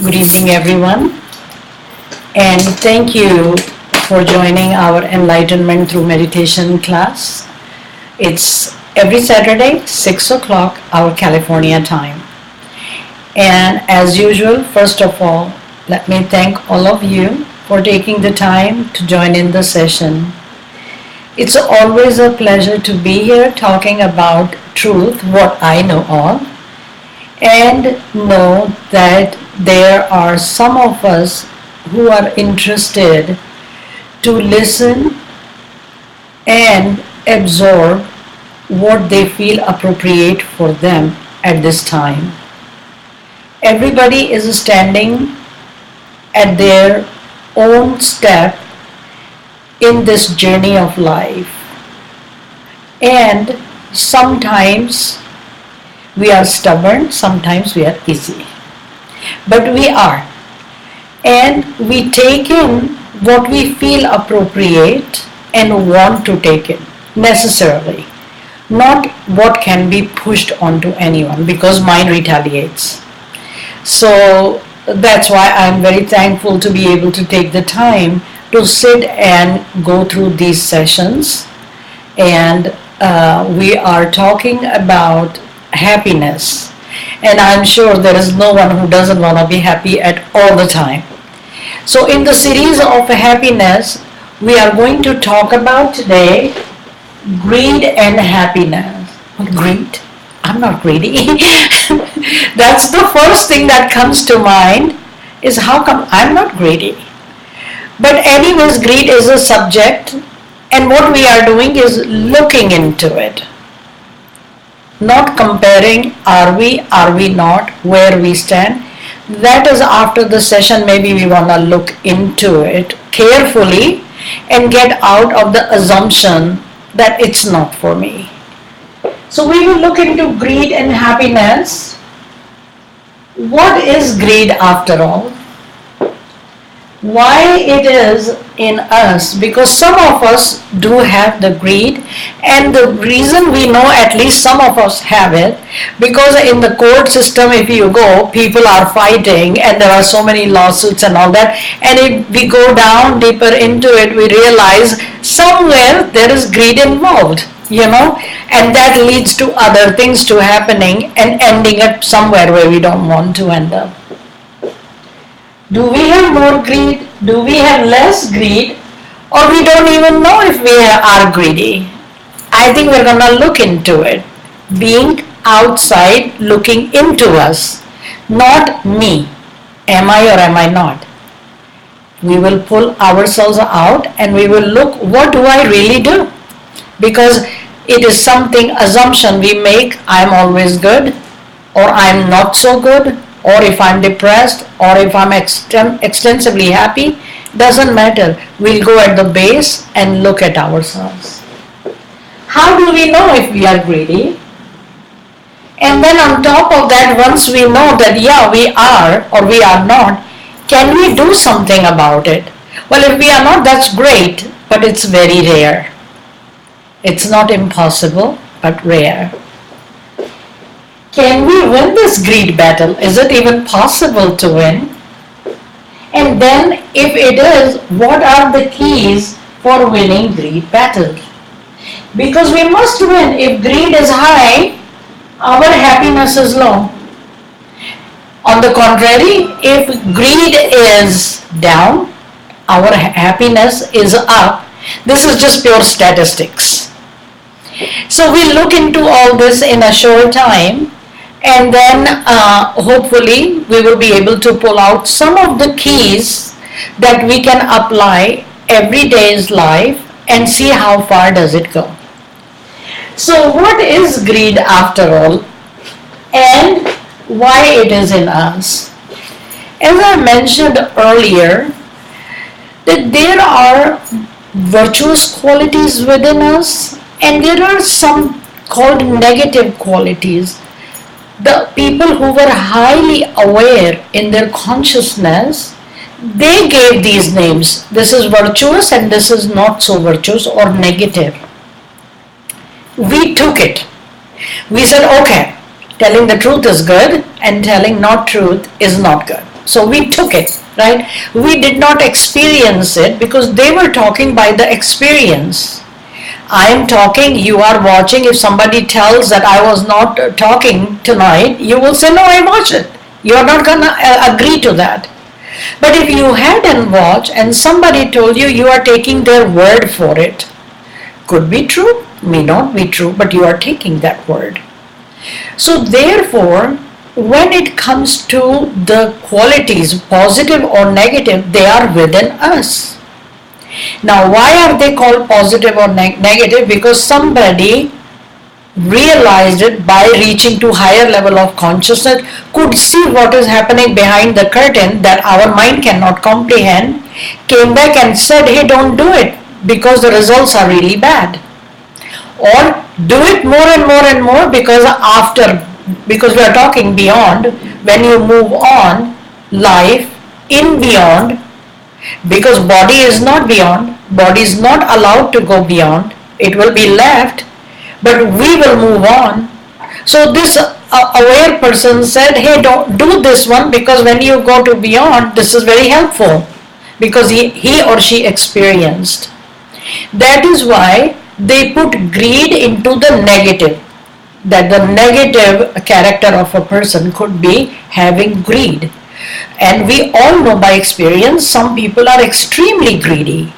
Good evening, everyone, and thank you for joining our Enlightenment Through Meditation class. It's every Saturday, 6 o'clock, our California time. And as usual, first of all, let me thank all of you for taking the time to join in the session. It's always a pleasure to be here talking about truth, what I know of, and know that there are some of us who are interested to listen and absorb what they feel appropriate for them at this time. Everybody is standing at their own step in this journey of life, and sometimes we are stubborn, sometimes we are easy. But we are. And we take in what we feel appropriate and want to take in necessarily. Not what can be pushed onto anyone, because mind retaliates. So that's why I'm very thankful to be able to take the time to sit and go through these sessions. And we are talking about happiness. And I'm sure there is no one who doesn't want to be happy at all the time. So in the series of happiness, we are going to talk about today greed and happiness. Greed? I'm not greedy. That's the first thing that comes to mind, is how come I'm not greedy? But anyways, greed is a subject, and what we are doing is looking into it. Not comparing, are we not, where we stand. That is after the session, maybe we want to look into it carefully and get out of the assumption that it's not for me. So we will look into greed and happiness. What is greed after all? Why it is in us? Because some of us do have the greed, and the reason we know at least some of us have it, because in the court system, if you go, people are fighting and there are so many lawsuits and all that, and if we go down deeper into it, we realize somewhere there is greed involved, and that leads to other things to happening and ending up somewhere where we don't want to end up. Do we have more greed? Do we have less greed? Or we don't even know if we are greedy? I think we're going to look into it. Being outside, looking into us. Not me. Am I or am I not? We will pull ourselves out and we will look, what do I really do? Because it is something, assumption we make, I'm always good, or I'm not so good, or if I'm depressed, or if I'm extensively happy, doesn't matter. We'll go at the base and look at ourselves. How do we know if we are greedy? And then on top of that, once we know that, yeah, we are or we are not, can we do something about it? Well, if we are not, that's great, but it's very rare. It's not impossible, but rare. Can we win this greed battle? Is it even possible to win? And then, if it is, what are the keys for winning greed battle? Because we must win. If greed is high, our happiness is low. On the contrary, if greed is down, our happiness is up. This is just pure statistics. So we'll look into all this in a short time. And then hopefully we will be able to pull out some of the keys that we can apply every day's life and see how far does it go. So what is greed after all, and why it is in us? As I mentioned earlier, that there are virtuous qualities within us and there are some called negative qualities. The people who were highly aware in their consciousness, they gave these names. This is virtuous and this is not so virtuous or negative. We took it. We said, okay, telling the truth is good and telling not truth is not good. So we took it, right? We did not experience it because they were talking by the experience. I am talking, you are watching. If somebody tells that I was not talking tonight, you will say, no, I watched it. You are not going to agree to that. But if you hadn't watched and somebody told you, you are taking their word for it. Could be true, may not be true, but you are taking that word. So therefore, when it comes to the qualities, positive or negative, they are within us. Now, why are they called positive or negative? Because somebody realized it by reaching to higher level of consciousness, could see what is happening behind the curtain that our mind cannot comprehend, came back and said, hey, don't do it because the results are really bad. Or do it more and more and more because we are talking beyond, when you move on, life in beyond, because body is not beyond, body is not allowed to go beyond, it will be left, but we will move on. So this aware person said, hey, don't do this one because when you go to beyond, this is very helpful because he or she experienced. That is why they put greed into the negative, that the negative character of a person could be having greed. And we all know by experience, some people are extremely greedy.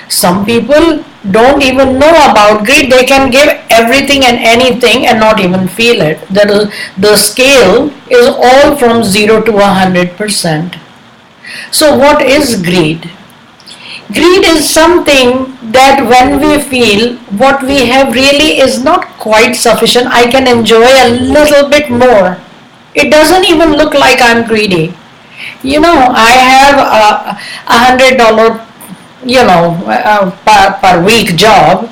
Some people don't even know about greed. They can give everything and anything and not even feel it. The scale is all from 0 to 100%. So what is greed? Greed is something that when we feel what we have really is not quite sufficient, I can enjoy a little bit more. It doesn't even look like I'm greedy. I have $100 per week job,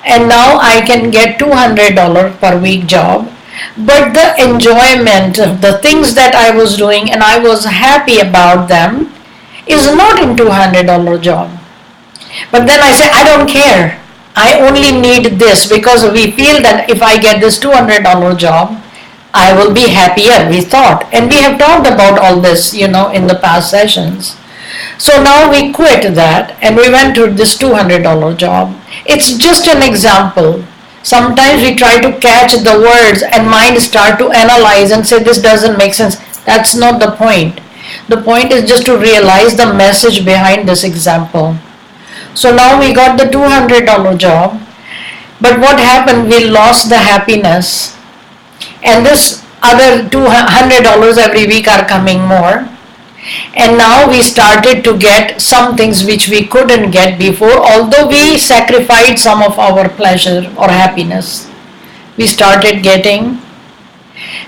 and now I can get $200 per week job, but the enjoyment of the things that I was doing and I was happy about them is not in $200 job. But then I say, I don't care, I only need this, because we feel that if I get this $200 job, I will be happier, we thought. And we have talked about all this, in the past sessions. So now we quit that and we went to this $200 job. It's just an example. Sometimes we try to catch the words and mind start to analyze and say this doesn't make sense. That's not the point. The point is just to realize the message behind this example. So now we got the $200 job, but what happened? We lost the happiness. And this other $200 every week are coming more. And now we started to get some things which we couldn't get before, although we sacrificed some of our pleasure or happiness. We started getting.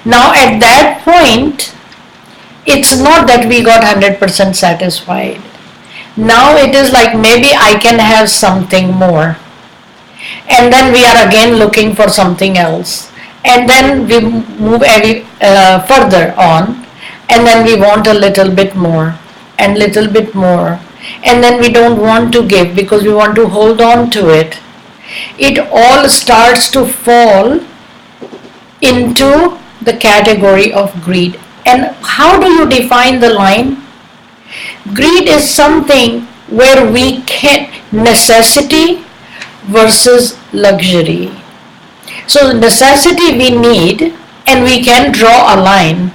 Now at that point, it's not that we got 100% satisfied. Now it is like maybe I can have something more. And then we are again looking for something else. And then we move further on. And then we want a little bit more and little bit more. And then we don't want to give because we want to hold on to it. It all starts to fall into the category of greed. And how do you define the line? Greed is something where we can necessity versus luxury. So necessity we need, and we can draw a line.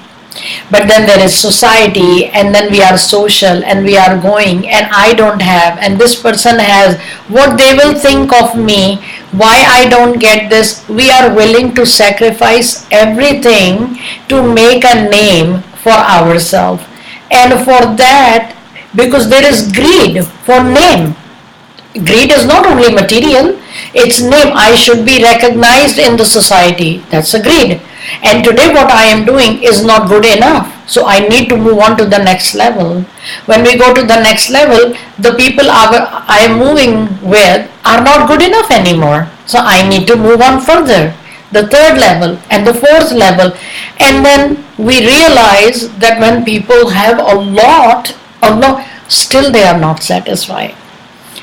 But then there is society, and then we are social, and we are going, and I don't have, and this person has, what they will think of me, why I don't get this. We are willing to sacrifice everything to make a name for ourselves. And for that, because there is greed for name. Greed is not only material, it's name. I should be recognized in the society. That's a greed. And today what I am doing is not good enough. So I need to move on to the next level. When we go to the next level, the people I am moving with are not good enough anymore. So I need to move on further. The third level and the fourth level. And then we realize that when people have a lot, still they are not satisfied.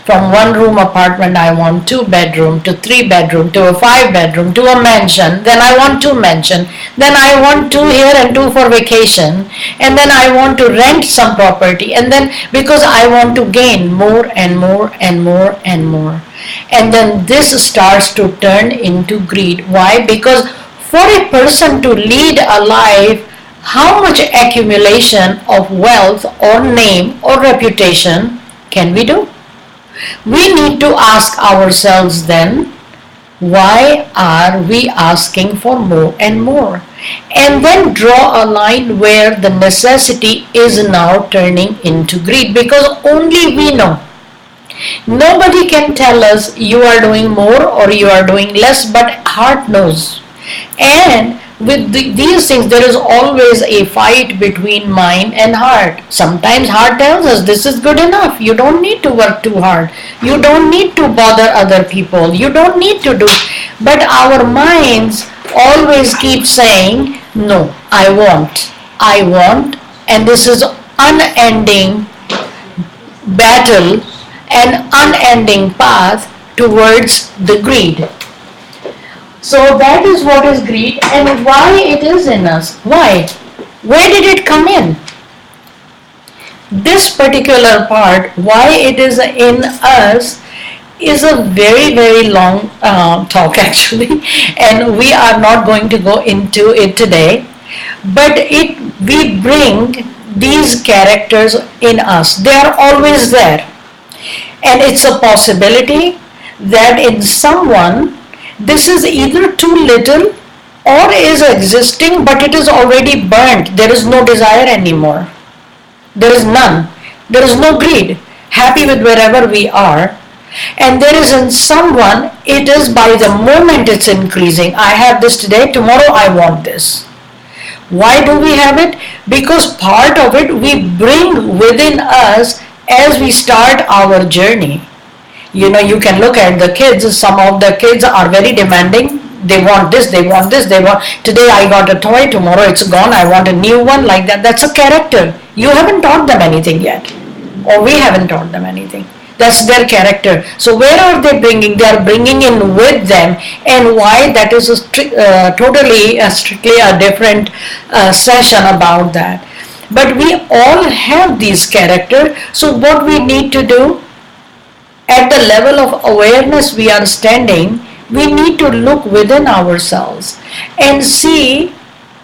From one room apartment, I want 2 bedroom to 3 bedroom to a 5 bedroom to a mansion. Then I want 2 mansion. Then I want 2 here and 2 for vacation. And then I want to rent some property. And then because I want to gain more and more and more and more. And then this starts to turn into greed. Why? Because for a person to lead a life, how much accumulation of wealth or name or reputation can we do? We need to ask ourselves then, why are we asking for more and more? And then draw a line where the necessity is now turning into greed, because only we know. Nobody can tell us you are doing more or you are doing less, but heart knows. And with these things, there is always a fight between mind and heart. Sometimes heart tells us this is good enough. You don't need to work too hard. You don't need to bother other people. You don't need to do. But our minds always keep saying, no, I want. And this is unending battle and unending path towards the greed. So that is what is greed and why it is in us. Why? Where did it come in? This particular part, why it is in us, is a very, very long talk actually, and we are not going to go into it today. But we bring these characters in us. They are always there. And it's a possibility that in someone, this is either too little or is existing, but it is already burnt. There is no desire anymore. There is none. There is no greed. Happy with wherever we are. And there is in someone, it is by the moment it's increasing. I have this today, tomorrow I want this. Why do we have it? Because part of it we bring within us as we start our journey. You know, you can look at the kids. Some of the kids are very demanding. They want this, they want this, they want, today I got a toy, tomorrow it's gone, I want a new one, like that. That's a character. You haven't taught them anything yet. Or we haven't taught them anything. That's their character. So where are they bringing? They are bringing in with them. And why? That is strictly a different session about that. But we all have these characters. So what we need to do, at the level of awareness we are standing, we need to look within ourselves and see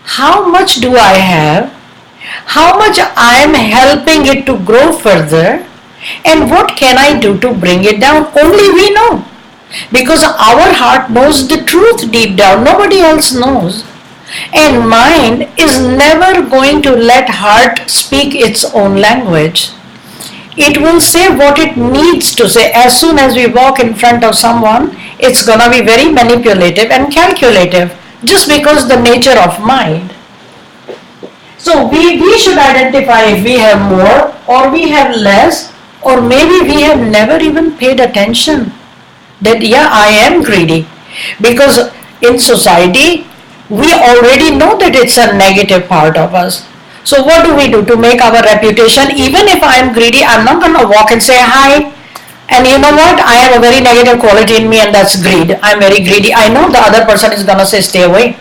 how much do I have, how much I am helping it to grow further, and what can I do to bring it down. Only we know, because our heart knows the truth deep down. Nobody else knows. And mind is never going to let heart speak its own language. It will say what it needs to say. As soon as we walk in front of someone, it's gonna be very manipulative and calculative, just because the nature of mind. So we should identify if we have more or we have less, or maybe we have never even paid attention that yeah, I am greedy. Because in society, we already know that it's a negative part of us. So what do to make our reputation? Even if I am greedy, I'm not going to walk and say hi. And you know what? I have a very negative quality in me, and that's greed. I'm very greedy. I know the other person is going to say stay away.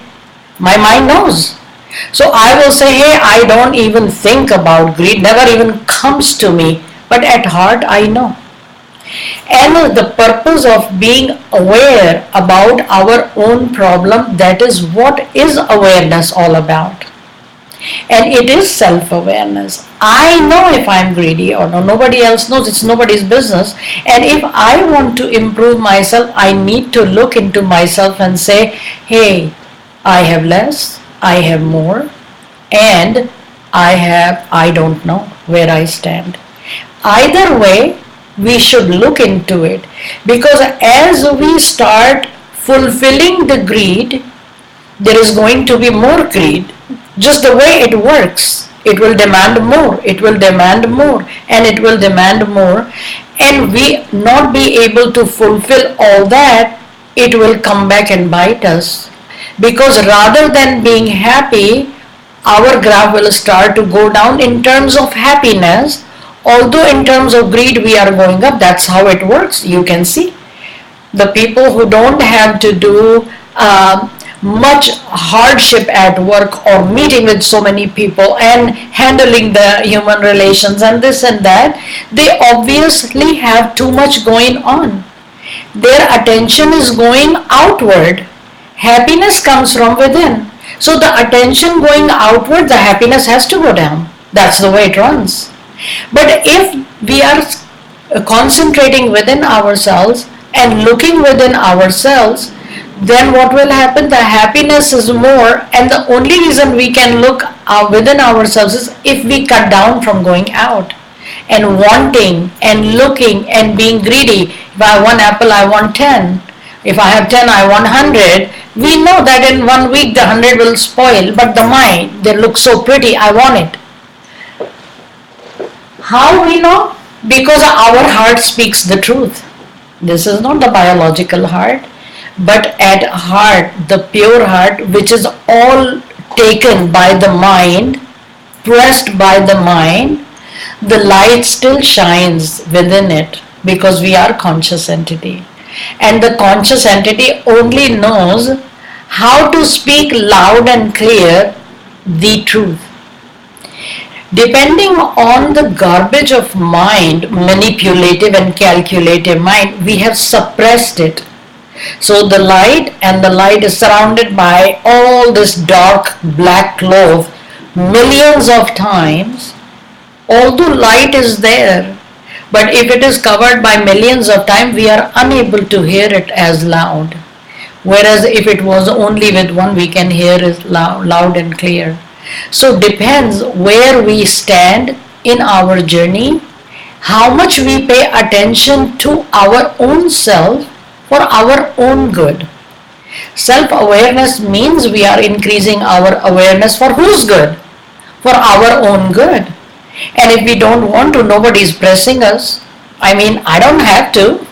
My mind knows. So I will say, hey, I don't even think about greed. Never even comes to me. But at heart, I know. And the purpose of being aware about our own problem, that is what is awareness all about. And it is self-awareness. I know if I'm greedy or no, nobody else knows. It's nobody's business. And if I want to improve myself, I need to look into myself and say, hey, I have less, I have more, and I don't know where I stand. Either way, we should look into it, because as we start fulfilling the greed, there is going to be more greed. Just the way it works, it will demand more, it will demand more, and it will demand more, and we not be able to fulfill all that, it will come back and bite us. Because rather than being happy, our graph will start to go down in terms of happiness, although in terms of greed we are going up. That's how it works. You can see the people who don't have to do much hardship at work, or meeting with so many people and handling the human relations and this and that, they obviously have too much going on. Their attention is going outward. Happiness comes from within. So the attention going outward, the happiness has to go down. That's the way it runs. But if we are concentrating within ourselves and looking within ourselves, then what will happen? The happiness is more, and the only reason we can look within ourselves is if we cut down from going out and wanting and looking and being greedy. If I want apple, I want 10. If I have 10, I want 100. We know that in 1 week the 100 will spoil, but the mind, they look so pretty, I want it. How we know? Because our heart speaks the truth. This is not the biological heart, but at heart, the pure heart, which is all taken by the mind, pressed by the mind, the light still shines within it, because we are conscious entity. And the conscious entity only knows how to speak loud and clear the truth. Depending on the garbage of mind, manipulative and calculative mind, we have suppressed it. So the light, and the light is surrounded by all this dark black cloth millions of times. Although light is there, but if it is covered by millions of times, we are unable to hear it as loud. Whereas if it was only with one, we can hear it loud and clear. So depends where we stand in our journey, how much we pay attention to our own self for our own good. Self-awareness means we are increasing our awareness for whose good? For our own good. And if we don't want to, nobody is pressing us. I don't have to.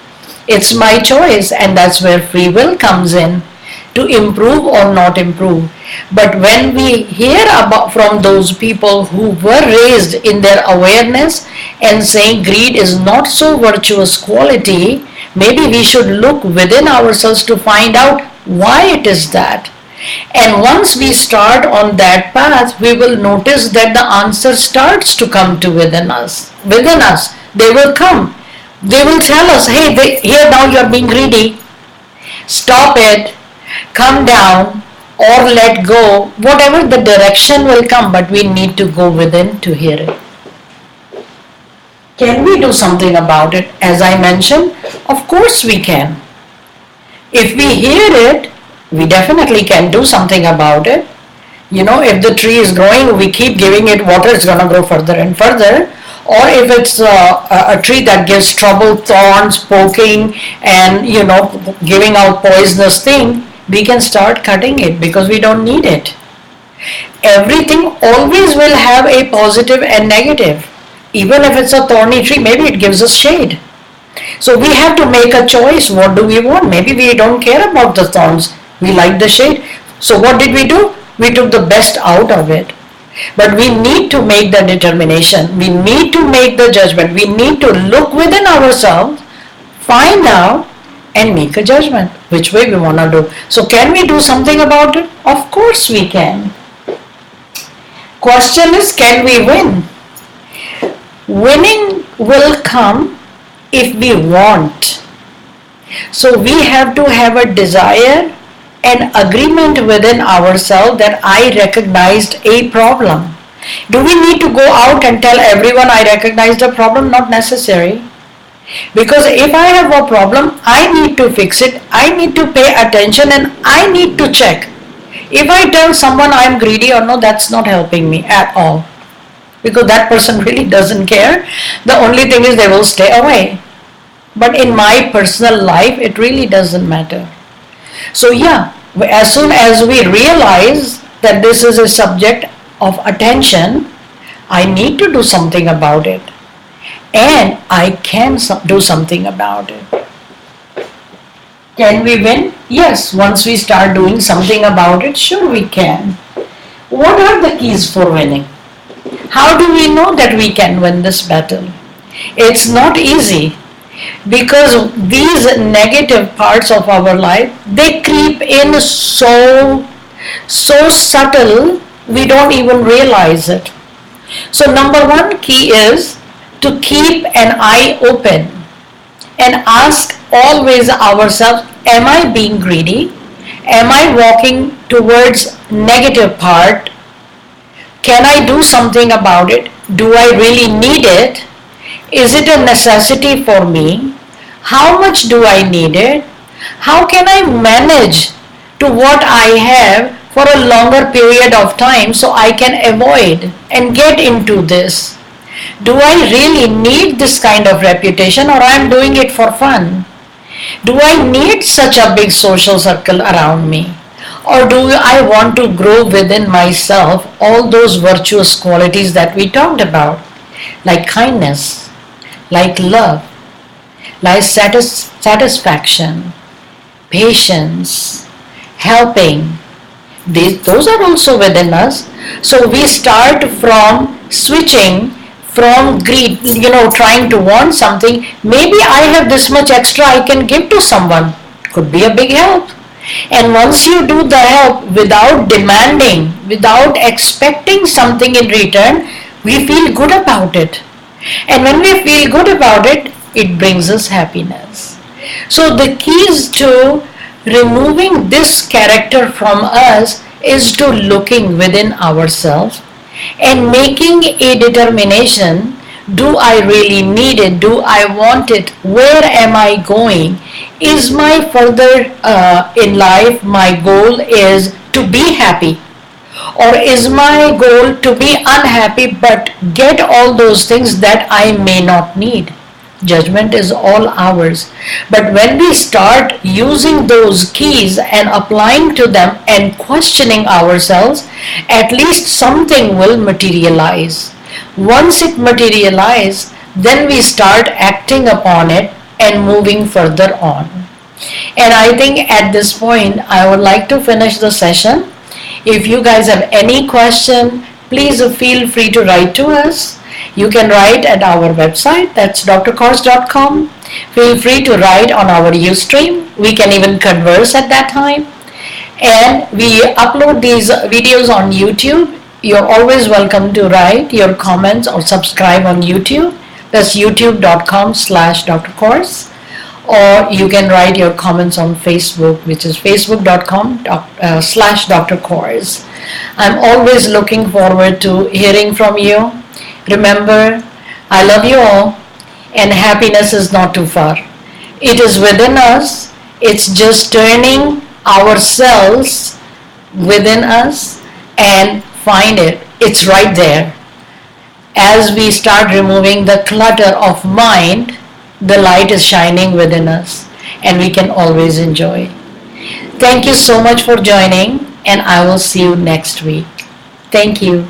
It's my choice, and that's where free will comes in, to improve or not improve. But when we hear about from those people who were raised in their awareness and saying greed is not so virtuous quality, maybe we should look within ourselves to find out why it is that. And once we start on that path, we will notice that the answer starts to come to within us. Within us, they will come. They will tell us, hey, here now you are being greedy. Stop it. Come down or let go. Whatever the direction will come, but we need to go within to hear it. Can we do something about it? As I mentioned, of course we can. If we hear it, we definitely can do something about it. If the tree is growing, we keep giving it water, it's going to grow further and further. Or if it's a tree that gives trouble, thorns, poking, and giving out poisonous thing, we can start cutting it because we don't need it. Everything always will have a positive and negative. Even if it's a thorny tree, maybe it gives us shade. So we have to make a choice. What do we want? Maybe we don't care about the thorns. We like the shade. So what did we do? We took the best out of it. But we need to make the determination. We need to make the judgment. We need to look within ourselves, find out, and make a judgment which way we want to do. So can we do something about it? Of course we can. Question is, can we win? Winning will come if we want. So we have to have a desire an agreement within ourselves that I recognized a problem. Do we need to go out and tell everyone I recognized a problem? Not necessary. Because if I have a problem, I need to fix it, I need to pay attention, and I need to check. If I tell someone I'm greedy or no, that's not helping me at all. Because that person really doesn't care. The only thing is they will stay away. But in my personal life, it really doesn't matter. So yeah, as soon as we realize that this is a subject of attention, I need to do something about it. And I can do something about it. Can we win? Yes, once we start doing something about it, sure we can. What are the keys for winning? How do we know that we can win this battle? It's not easy because these negative parts of our life, they creep in so subtle we don't even realize it. So number one key is to keep an eye open and ask always ourselves, am I being greedy? Am I walking towards negative part? Can I do something about it? Do I really need it? Is it a necessity for me? How much do I need it? How can I manage to what I have for a longer period of time so I can avoid and get into this? Do I really need this kind of reputation, or I'm doing it for fun? Do I need such a big social circle around me? Or do I want to grow within myself all those virtuous qualities that we talked about, like kindness, like love, like satisfaction, patience, helping? Those are also within us. So we start from switching from greed, trying to want something. Maybe I have this much extra I can give to someone. Could be a big help. And once you do the help without demanding, without expecting something in return, we feel good about it. And when we feel good about it, it brings us happiness. So the keys to removing this character from us is to looking within ourselves and making a determination. Do I really need it? Do I want it? Where am I going? Is my further in life, my goal is to be happy? Or is my goal to be unhappy but get all those things that I may not need? Judgment is all ours. But when we start using those keys and applying to them and questioning ourselves, at least something will materialize. Once it materializes, then we start acting upon it and moving further on. And I think at this point, I would like to finish the session. If you guys have any question, please feel free to write to us. You can write at our website, that's drkors.com. Feel free to write on our Ustream. We can even converse at that time. And we upload these videos on YouTube. You're always welcome to write your comments or subscribe on YouTube. That's youtube.com/drkors. Or you can write your comments on Facebook, which is facebook.com/drkors. I'm always looking forward to hearing from you. Remember, I love you all, and happiness is not too far. It is within us. It's just turning ourselves within us and find it. It's right there. As we start removing the clutter of mind, the light is shining within us, and we can always enjoy. Thank you so much for joining, and I will see you next week. Thank you.